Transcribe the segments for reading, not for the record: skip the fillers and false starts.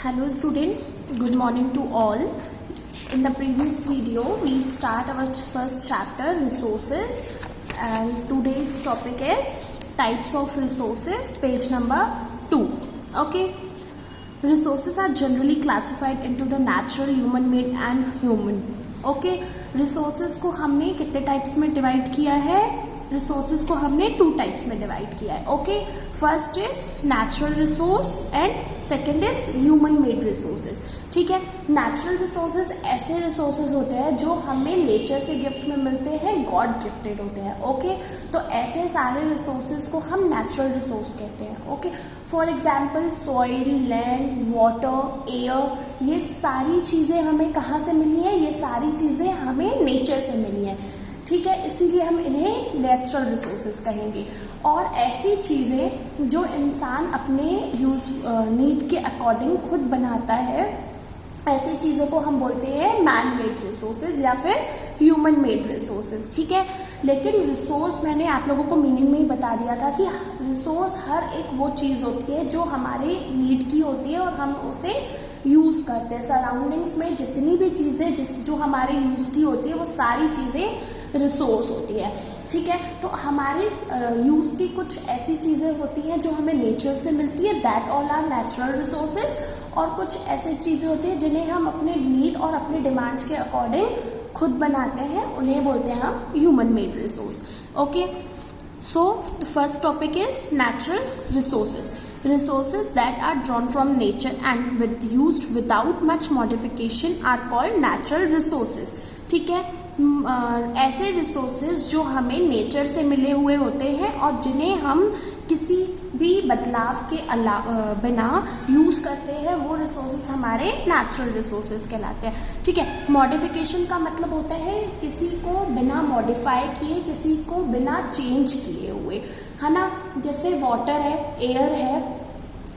Hello students, good morning to all. In the previous video we start our first chapter resources, and today's topic is types of resources, page number 2. Okay, resources are generally classified into the natural, human made and human. Okay, resources को हमने कितने types में divide किया है? Resources को हमने 2 types में divide किया है. Okay, first is natural resource and second is human made resources. ठीक है, नेचुरल रिसोर्सेज ऐसे रिसोर्सेज होते हैं जो हमें नेचर से गिफ्ट में मिलते हैं, गॉड गिफ्टेड होते हैं. ओके, तो ऐसे सारे रिसोर्सेज को हम नेचुरल रिसोर्स कहते हैं. Okay, for example soil, land, water, air, ये सारी चीज़ें हमें कहाँ से मिली हैं? ये सारी चीज़ें हमें नेचर से मिली हैं. ठीक है, इसीलिए हम इन्हें नेचुरल रिसोर्सेज कहेंगे. और ऐसी चीज़ें जो इंसान अपने यूज़ नीड के अकॉर्डिंग खुद बनाता है, ऐसी चीज़ों को हम बोलते हैं मैन मेड रिसोर्सेज या फिर ह्यूमन मेड रिसोर्सेज. ठीक है, लेकिन रिसोर्स मैंने आप लोगों को मीनिंग में ही बता दिया था कि रिसोर्स हर एक वो चीज़ होती है जो हमारे नीड की होती है और हम उसे यूज़ करते हैं. सराउंडिंग्स में जितनी भी चीज़ें जो हमारे यूज़ की होती है वो सारी चीज़ें रिसोर्स होती है. ठीक है, तो हमारे यूज़ की कुछ ऐसी चीज़ें होती हैं जो हमें नेचर से मिलती है, that all are natural resources. और कुछ ऐसी चीज़ें होती हैं जिन्हें हम अपने नीड और अपने डिमांड्स के अकॉर्डिंग खुद बनाते हैं, उन्हें बोलते हैं हम human made resource. Okay, so the first topic is natural resources. Resources that are drawn from nature and used without much modification are called natural resources. ठीक है, ऐसे रिसोर्सेज जो हमें नेचर से मिले हुए होते हैं और जिन्हें हम किसी भी बदलाव के बिना यूज़ करते हैं, वो रिसोर्सेज हमारे नेचुरल रिसोर्सेज कहलाते हैं. ठीक है, मॉडिफिकेशन का मतलब होता है किसी को बिना मॉडिफाई किए, किसी को बिना चेंज किए हुए, है ना. जैसे वाटर है, एयर है,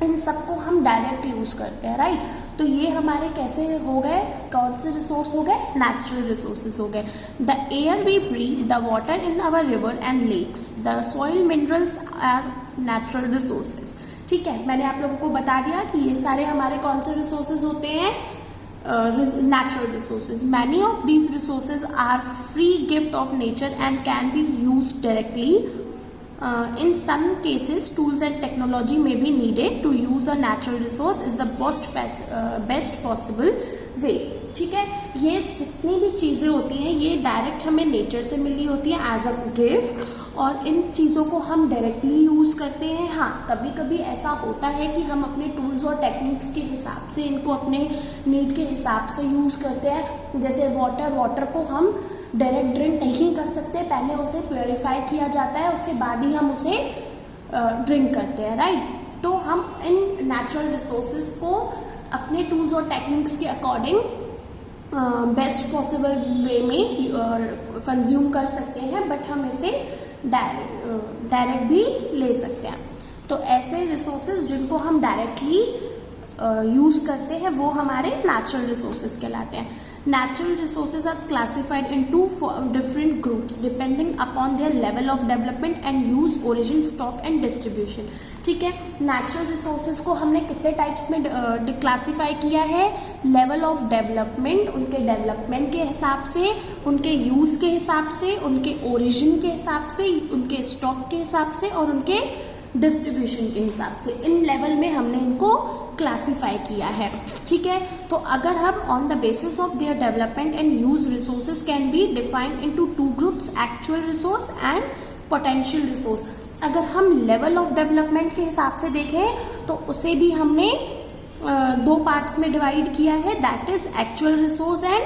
इन सबको हम डायरेक्ट यूज़ करते हैं, राइट. तो ये हमारे कैसे हो गए? कौन से रिसोर्स हो गए? नेचुरल रिसोर्सेज हो गए. The air we breathe, the water in our river and lakes, the soil minerals are natural resources. ठीक है, मैंने आप लोगों को बता दिया कि ये सारे हमारे कौन से रिसोर्सेज होते हैं? Natural resources. Many of these resources are free gift of nature and can be use directly. In some cases, tools and technology may be needed to use a natural resource is the best possible way. ठीक है, ये जितनी भी चीज़ें होती हैं ये direct हमें नेचर से मिली होती हैं एज अ गिफ्ट, और इन चीज़ों को हम डायरेक्टली यूज़ करते हैं. हाँ, कभी कभी ऐसा होता है कि हम अपने टूल्स और टेक्निक्स के हिसाब से इनको अपने नीड के हिसाब से यूज़ करते हैं. जैसे वाटर को हम डायरेक्ट ड्रिंक नहीं कर सकते, पहले उसे प्योरीफाई किया जाता है, उसके बाद ही हम उसे ड्रिंक करते हैं, राइट. तो हम इन नेचुरल रिसोर्सेज को अपने टूल्स और टेक्निक्स के अकॉर्डिंग बेस्ट पॉसिबल वे में कंज्यूम कर सकते हैं, बट हम इसे डायरेक्ट भी ले सकते हैं. तो ऐसे रिसोर्सेज जिनको हम डायरेक्टली यूज़ करते हैं वो हमारे नेचुरल रिसोर्सेज कहलाते हैं. Natural resources are classified in 2 different groups depending upon their level of development and use, origin, stock and distribution. ठीक है, नेचुरल रिसोर्सेज को हमने कितने टाइप्स में क्लासीफाई किया है? लेवल ऑफ डेवलपमेंट, उनके डेवलपमेंट के हिसाब से, उनके यूज़ के हिसाब से, उनके ओरिजिन के हिसाब से, उनके स्टॉक के हिसाब से और उनके डिस्ट्रीब्यूशन के हिसाब से. इन लेवल में हमने इनको क्लासीफाई किया है. ठीक है, तो अगर हम on the basis of their development and use resources can be defined into 2 groups, actual resource and potential resource. अगर हम लेवल ऑफ डेवलपमेंट के हिसाब से देखें तो उसे भी हमने 2 पार्ट्स में डिवाइड किया है, that is actual resource and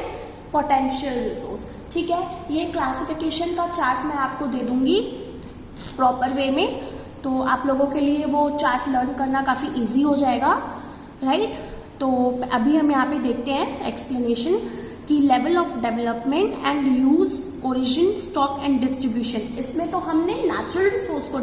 potential resource. ठीक है, ये क्लासिफिकेशन का चार्ट मैं आपको दे दूंगी प्रॉपर वे में, तो आप लोगों के लिए वो चार्ट लर्न करना काफ़ी इजी हो जाएगा, राइट. तो अभी हम यहाँ पे देखते हैं एक्सप्लेनेशन कि level of development and use, origin, stock and distribution. इसमें तो हमने नेचुरल रिसोर्स को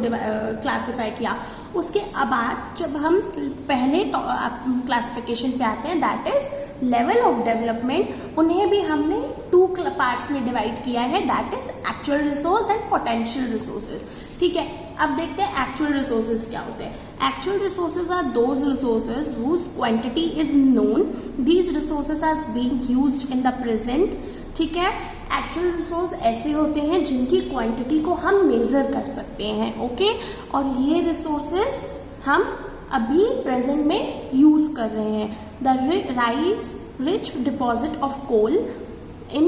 क्लासीफाई किया. उसके बाद जब हम पहले क्लासिफिकेशन पे आते हैं, that is level of development, उन्हें भी हमने 2 पार्ट्स में डिवाइड किया है, that is actual resource and potential resources. ठीक है, अब देखते हैं एक्चुअल रिसोर्सेज क्या होते हैं। Actual resources are those resources whose quantity is known, these resources are being used in the present. ठीक है, एक्चुअल रिसोर्स ऐसे होते हैं जिनकी क्वांटिटी को हम मेजर कर सकते हैं। ओके, और ये रिसोर्सेज हम अभी प्रेजेंट में यूज कर रहे हैं। The rice rich deposit of coal in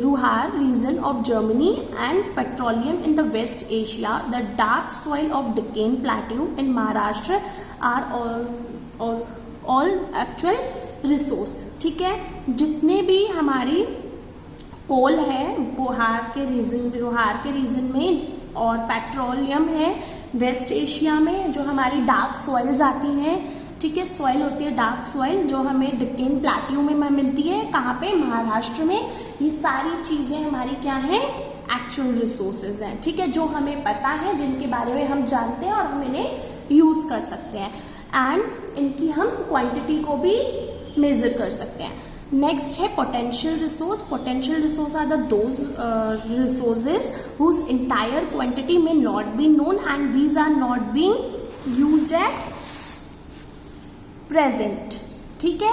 Ruhr region of Germany and petroleum in the West Asia, the dark soil of Deccan Plateau in Maharashtra are all actual resource। ठीक है, जितने भी हमारी कोल है रुहार के रीजन में और पेट्रोलियम है वेस्ट एशिया में, जो हमारी डार्क सॉइल्स आती हैं। ठीक है, सॉइल होती है डार्क सॉइल जो हमें डेक्कन प्लेट्यू में मिलती है, कहाँ पे, महाराष्ट्र में। ये सारी चीज़ें हमारी क्या हैं, एक्चुअल रिसोर्सेज हैं। ठीक है, जो हमें पता है, जिनके बारे में हम जानते हैं और हम इन्हें यूज़ कर सकते हैं एंड इनकी हम क्वांटिटी को भी मेजर कर सकते हैं। नेक्स्ट है potential resource. Potential resources are the those resources whose entire quantity may not be known and these are not being used at present. ठीक है,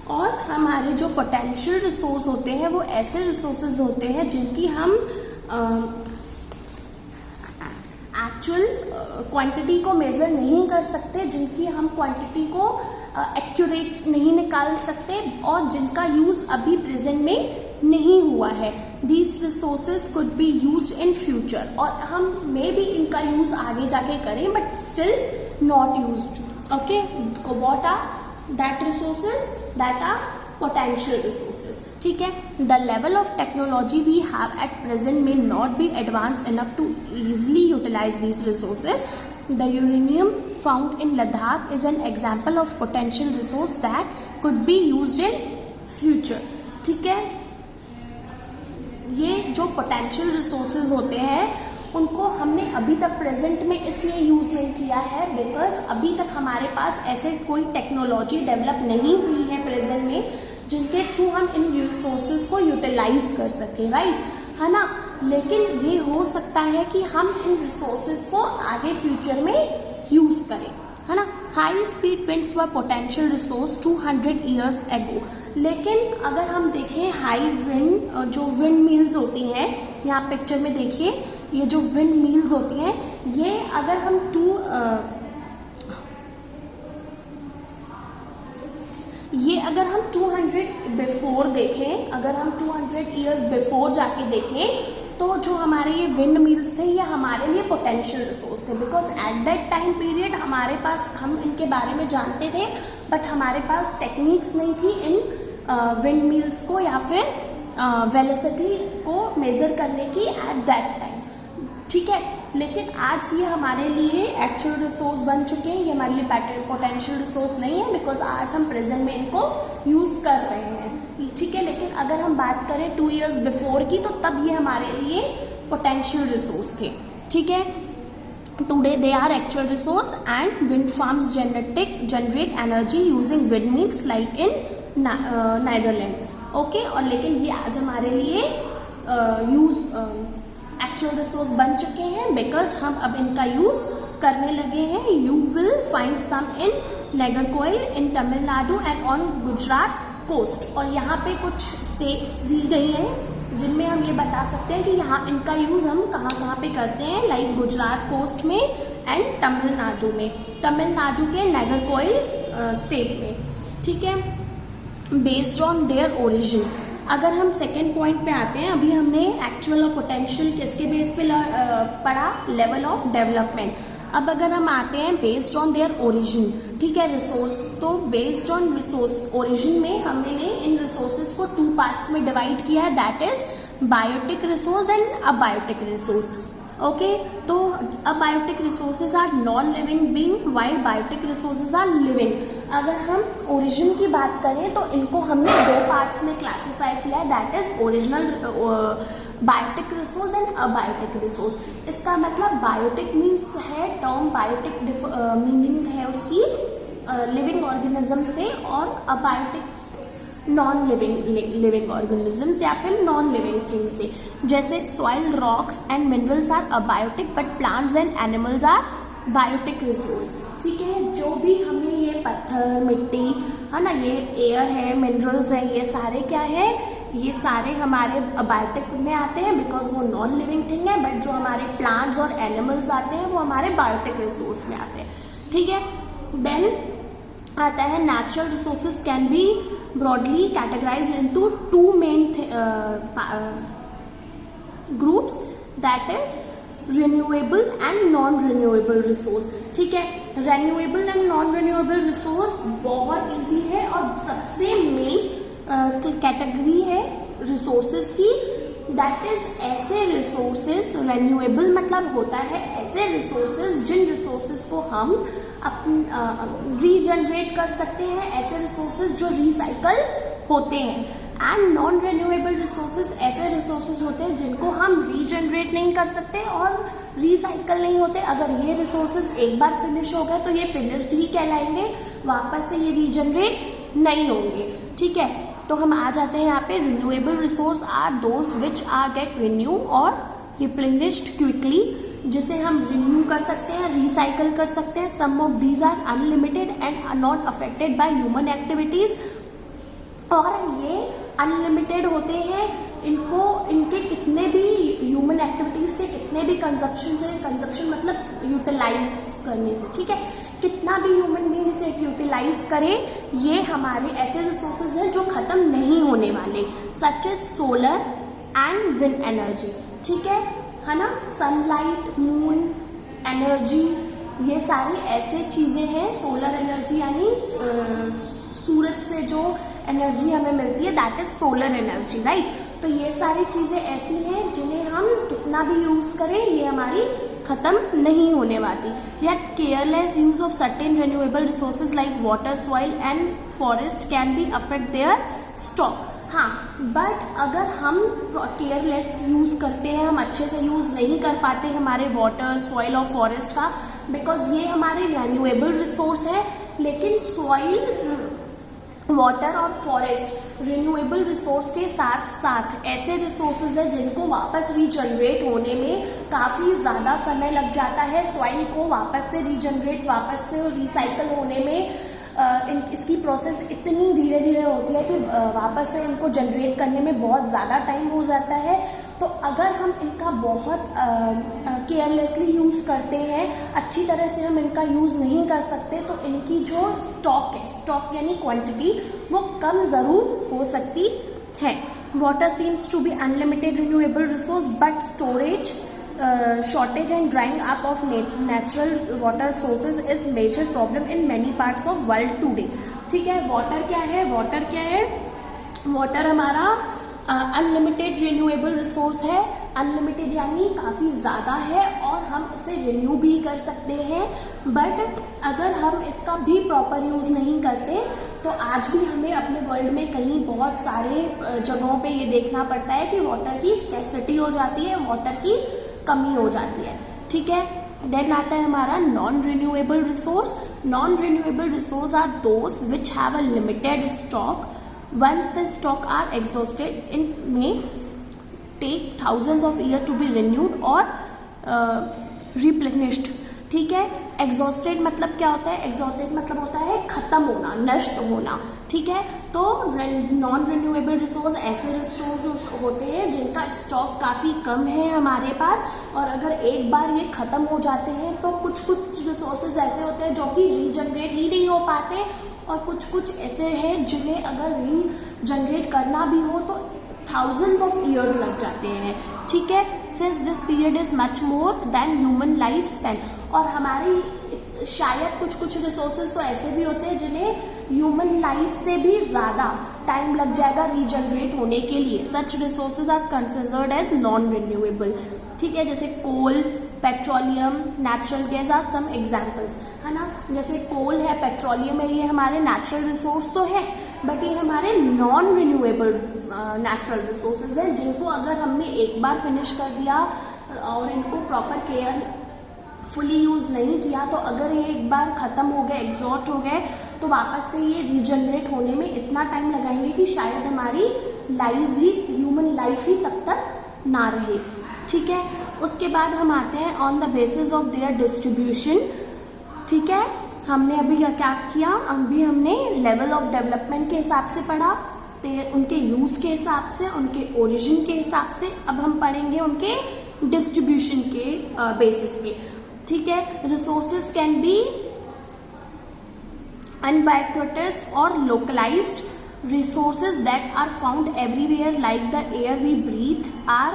और हमारे जो पोटेंशियल रिसोर्स होते हैं वो ऐसे रिसोर्सेज होते हैं जिनकी हम एक्चुअल क्वांटिटी को मेजर नहीं कर सकते, जिनकी हम क्वांटिटी को एक्यूरेट नहीं निकाल सकते और जिनका यूज़ अभी प्रेजेंट में नहीं हुआ है। These resources could be use in future, और हम मे भी इनका यूज़ आगे जाके करें but still not used. Okay, what are that resources? That are potential resources. ठीक है, the level of technology we have at present may not be advanced enough to easily utilize these resources. The uranium found in Ladakh is an example of potential resource that could be used in future. ठीक है, ये जो potential resources होते हैं उनको हमने अभी तक प्रेजेंट में इसलिए यूज़ नहीं किया है बिकॉज अभी तक हमारे पास ऐसे कोई टेक्नोलॉजी डेवलप नहीं हुई है प्रेजेंट में जिनके थ्रू हम इन रिसोर्सेज को यूटिलाइज कर सकें, राइट, है ना। लेकिन ये हो सकता है कि हम इन रिसोर्सेज को आगे फ्यूचर में यूज़ करें, है ना। हाई स्पीड विंड्स व पोटेंशियल रिसोर्स 200 ईयर्स एगो। लेकिन अगर हम देखें हाई विंड, जो विंड मिल्स होती हैं, यहाँ पिक्चर में देखिए, ये जो विंड मिल्स होती हैं, ये अगर हम 200 बिफोर देखें, अगर हम 200 ईयर्स बिफोर जाके देखें तो जो हमारे ये विंड मिल्स थे ये हमारे लिए पोटेंशियल रिसोर्स थे because at that time period हमारे पास, हम इनके बारे में जानते थे बट हमारे पास टेक्निक्स नहीं थी इन विंड मिल्स को या फिर वेलोसिटी को मेज़र करने की एट दैट टाइम। ठीक है, लेकिन आज ये हमारे लिए एक्चुअल रिसोर्स बन चुके हैं, ये हमारे लिए पोटेंशियल रिसोर्स नहीं है बिकॉज आज हम प्रेजेंट में इनको यूज़ कर रहे हैं। ठीक है, लेकिन अगर हम बात करें 2 इयर्स बिफोर की तो तब ये हमारे लिए पोटेंशियल रिसोर्स थे। ठीक है, today they are actual resource and wind farms generate energy using wind mills like in Netherland. Okay, और लेकिन ये आज हमारे लिए एक्चुअल रिसोर्स बन चुके हैं बिकॉज हम अब इनका यूज़ करने लगे हैं। You will find some in Nagercoil in Tamil Nadu and on Gujarat coast. और यहाँ पे कुछ स्टेट्स दी गई हैं जिनमें हम ये बता सकते हैं कि यहाँ इनका यूज़ हम कहाँ कहाँ पे करते हैं, लाइक गुजरात कोस्ट में एंड तमिलनाडु में, तमिलनाडु के नागरकोइल स्टेट में। ठीक है, बेस्ड ऑन देयर ओरिजिन। अगर हम सेकेंड पॉइंट पे आते हैं, अभी हमने एक्चुअल और पोटेंशियल किसके बेस पे पढ़ा, लेवल ऑफ डेवलपमेंट। अब अगर हम आते हैं बेस्ड ऑन देयर ओरिजिन, ठीक है, रिसोर्स, तो बेस्ड ऑन रिसोर्स ओरिजिन में हमने इन रिसोर्सेज को 2 पार्ट्स में डिवाइड किया है, that is biotic resource and abiotic resource. Okay, तो abiotic resources are non living being while biotic resources are living. अगर हम ओरिजिन की बात करें तो इनको हमने 2 पार्ट्स में क्लासीफाई किया है, that is original biotic resource and abiotic resource. इसका मतलब बायोटिक मीन्स है, टर्म बायोटिक मीनिंग है उसकी लिविंग ऑर्गेनिज्म से, और अबायोटिक नॉन लिविंग ऑर्गेनिजम्स या फिर नॉन लिविंग थिंग्स से, जैसे soil, rocks and minerals are abiotic but plants and animals are biotic resource. ठीक है, जो भी हमें ये पत्थर, मिट्टी है ना, ये एयर है, मिनरल्स है, ये सारे क्या है, ये सारे हमारे बायोटिक में आते हैं बिकॉज वो नॉन लिविंग थिंग है, बट जो हमारे प्लांट्स और एनिमल्स आते हैं वो हमारे बायोटिक रिसोर्स में आते हैं। ठीक है, देन आता है natural resources can be broadly categorised into two main groups, that is renewable and non renewable resource. ठीक है, renewable and non renewable resource बहुत इजी है और सबसे मेन कैटेगरी है रिसोर्सेज की, दैट इज ऐसे रिसोर्सेज, रिन्यूएबल मतलब होता है ऐसे रिसोर्सेज जिन रिसोर्सेज को हम रीजनरेट कर सकते हैं, ऐसे रिसोर्सेज जो रिसाइकल होते हैं। एंड नॉन रिन्यूएबल रिसोर्सेज ऐसे रिसोर्सेज होते हैं जिनको हम रीजनरेट नहीं कर सकते और रिसाइकल नहीं होते। अगर ये रिसोर्सेज एक बार फिनिश हो गए तो ये फिनिश्ड ही कहलाएंगे, वापस से ये रीजनरेट नहीं होंगे। ठीक है, तो हम आ जाते हैं यहाँ पे, renewable resource are those which are get renew और रिप्लेनिश्ड क्विकली, जिसे हम रिन्यू कर सकते हैं, रिसाइकल कर सकते हैं। Some of these are unlimited and are not affected by human activities, और ये अनलिमिटेड होते हैं, इनके कितने भी ह्यूमन एक्टिविटीज के कितने भी कंजप्शन से, कंजप्शन मतलब यूटिलाइज करने से, ठीक है, कितना भी ह्यूमन बीइंग इसे यूटिलाइज करे, ये हमारे ऐसे रिसोर्सेज हैं जो खत्म नहीं होने वाले, such as solar and wind energy. ठीक है ना, सनलाइट, मून एनर्जी, ये सारी ऐसे चीज़ें हैं। सोलर एनर्जी यानी सूरज से जो एनर्जी हमें मिलती है, that is solar energy, right. तो ये सारी चीज़ें ऐसी हैं जिन्हें हम कितना भी यूज़ करें ये हमारी ख़त्म नहीं होने वाली। Yet careless use of certain renewable resources like water, soil and forest can be affect there stock. हाँ, बट अगर हम केयरलेस यूज़ करते हैं, हम अच्छे से यूज़ नहीं कर पाते हमारे वाटर, सॉइल और फॉरेस्ट का, बिकॉज ये हमारे रिन्यूएबल रिसोर्स है, लेकिन सॉइल, वाटर और फॉरेस्ट रिन्यूएबल रिसोर्स के साथ साथ ऐसे रिसोर्सेज हैं जिनको वापस रीजनरेट होने में काफ़ी ज़्यादा समय लग जाता है। सॉइल को वापस से रीजनरेट, वापस से रिसाइकल होने में इसकी प्रोसेस इतनी धीरे धीरे होती है कि वापस से इनको जनरेट करने में बहुत ज़्यादा टाइम हो जाता है। तो अगर हम इनका बहुत केयरलेसली यूज़ करते हैं, अच्छी तरह से हम इनका यूज़ नहीं कर सकते, तो इनकी जो स्टॉक है, स्टॉक यानी क्वांटिटी, वो कम ज़रूर हो सकती है। Water seems to be unlimited renewable resource, but storage, shortage and drying up of natural water sources is major problem in many parts of world today। ठीक है, वाटर क्या है, वाटर क्या है, वाटर हमारा अनलिमिटेड रिन्यूएबल रिसोर्स है। Unlimited यानी काफ़ी ज़्यादा है और हम इसे रिन्यू भी कर सकते हैं, बट अगर हम इसका भी प्रॉपर यूज़ नहीं करते तो आज भी हमें अपने वर्ल्ड में कहीं बहुत सारे जगहों पे ये देखना पड़ता है कि वाटर की स्कैर्सिटी हो जाती है, वाटर की कमी हो जाती है। ठीक है, देन आता है हमारा non renewable resource. Non renewable resource are those which have a limited stock, once the stock are exhausted in may take thousands of year to be renewed और रिप्लेनिश्ड। ठीक है, एग्जॉस्टेड मतलब क्या होता है, एग्जॉस्टेड मतलब होता है ख़त्म होना, नष्ट होना। ठीक है, तो नॉन रिन्यूएबल रिसोर्स ऐसे रिसोर्स होते हैं जिनका स्टॉक काफ़ी कम है हमारे पास, और अगर एक बार ये ख़त्म हो जाते हैं तो कुछ कुछ रिसोर्सेज ऐसे होते हैं जो कि रीजनरेट ही नहीं हो पाते, और कुछ कुछ ऐसे हैं जिन्हें अगर रीजनरेट करना भी हो तो थाउजेंड्स ऑफ ईयर्स लग जाते हैं। ठीक है, since this period is much more than human life span, और हमारी शायद कुछ कुछ रिसोर्सेज तो ऐसे भी होते हैं जिन्हें ह्यूमन लाइफ से भी ज़्यादा टाइम लग जाएगा रीजनरेट होने के लिए। Such resources are considered as non renewable. ठीक है, जैसे coal, petroleum, natural gas are some examples, है ना। जैसे कोल है, पेट्रोलियम है, ये हमारे नेचुरल रिसोर्स तो है, बट ये हमारे नॉन रिन्यूएबल नेचुरल रिसोर्सेज हैं, जिनको अगर हमने एक बार फिनिश कर दिया और इनको प्रॉपर केयर फुली यूज़ नहीं किया, तो अगर ये एक बार ख़त्म हो गए, एग्जॉस्ट हो गए, तो वापस से ये रीजनरेट होने में इतना टाइम लगाएंगे कि शायद हमारी ह्यूमन लाइफ ही तब तक ना रहे। ठीक है, उसके बाद हम आते हैं on the basis of their distribution. ठीक है, हमने अभी क्या किया, अभी हमने लेवल ऑफ डेवलपमेंट के हिसाब से पढ़ा, उनके यूज़ के हिसाब से, उनके ओरिजिन के हिसाब से। अब हम पढ़ेंगे उनके डिस्ट्रीब्यूशन के बेसिस पे। ठीक है, resources can be ubiquitous or localized. Resources that are found everywhere like the air we breathe are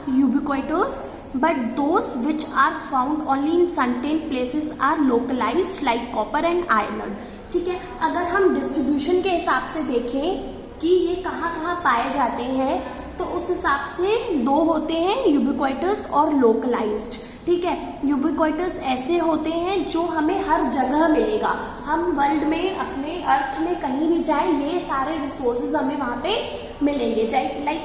ubiquitous, but those which are found only in certain places are localized like copper and iron. ठीक है, अगर हम distribution के हिसाब से देखें कि ये कहाँ कहाँ पाए जाते हैं, तो उस हिसाब से दो होते हैं, यूबिक्विटस और लोकलाइज्ड। ठीक है, यूबिक्विटस ऐसे होते हैं जो हमें हर जगह मिलेगा। हम वर्ल्ड में, अपने अर्थ में कहीं भी जाए, ये सारे रिसोर्सेज हमें वहाँ पे मिलेंगे। चाहे लाइक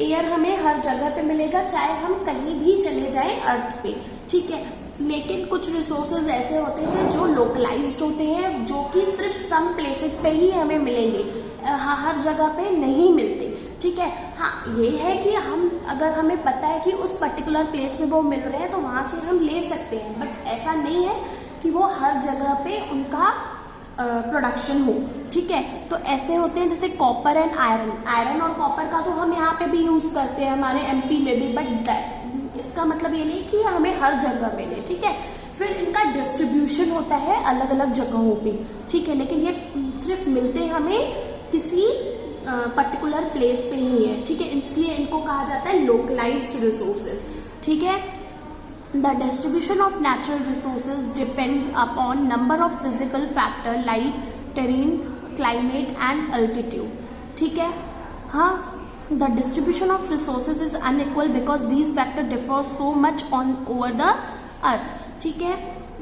एयर हमें हर जगह पे मिलेगा, चाहे हम कहीं भी चले जाएं अर्थ पे। ठीक है, लेकिन कुछ रिसोर्सेज ऐसे होते हैं जो लोकलाइज्ड होते हैं, जो कि सिर्फ सम प्लेसेस पे ही हमें मिलेंगे, हर जगह पे नहीं मिलते। ठीक है, हाँ ये है कि अगर हमें पता है कि उस पर्टिकुलर प्लेस में वो मिल रहे हैं तो वहाँ से हम ले सकते हैं, बट ऐसा नहीं है कि वो हर जगह पे उनका प्रोडक्शन हो। ठीक है, तो ऐसे होते हैं जैसे कॉपर एंड आयरन और कॉपर का तो हम यहाँ पे भी यूज़ करते हैं, हमारे एमपी में भी, बट इसका मतलब ये नहीं कि हमें हर जगह मिले। ठीक है, फिर इनका डिस्ट्रीब्यूशन होता है अलग अलग जगहों पे। ठीक है, लेकिन ये सिर्फ मिलते हमें किसी पर्टिकुलर प्लेस पे ही है। ठीक है, इसलिए इनको कहा जाता है लोकलाइज्ड रिसोर्सेज। ठीक है, the distribution of natural resources depends upon number of physical factor like terrain, climate and altitude. ठीक है, हाँ, the distribution of resources is unequal because these factors differ so much over the earth. ठीक है,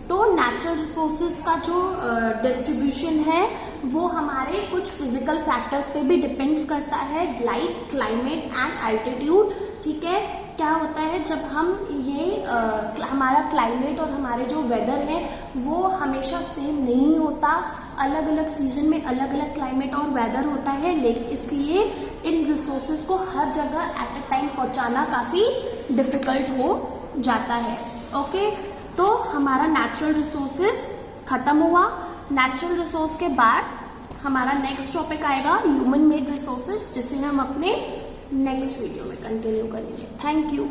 तो natural resources का जो distribution है वो हमारे कुछ फिजिकल फैक्टर्स पे भी डिपेंड्स करता है, लाइक क्लाइमेट एंड अल्टीट्यूड। ठीक है, क्या होता है जब हम हमारा क्लाइमेट और हमारे जो वेदर है वो हमेशा सेम नहीं होता, अलग अलग सीजन में अलग अलग क्लाइमेट और वेदर होता है, लेकिन इसलिए इन रिसोर्सेज को हर जगह एट अ टाइम पहुंचाना काफ़ी डिफ़िकल्ट हो जाता है। ओके, तो हमारा नेचुरल रिसोर्सेज ख़त्म हुआ। नेचुरल रिसोर्स के बाद हमारा नेक्स्ट टॉपिक आएगा ह्यूमन मेड रिसोर्सेज, जिसे हम अपने नेक्स्ट वीडियो में कंटिन्यू करेंगे। Thank you.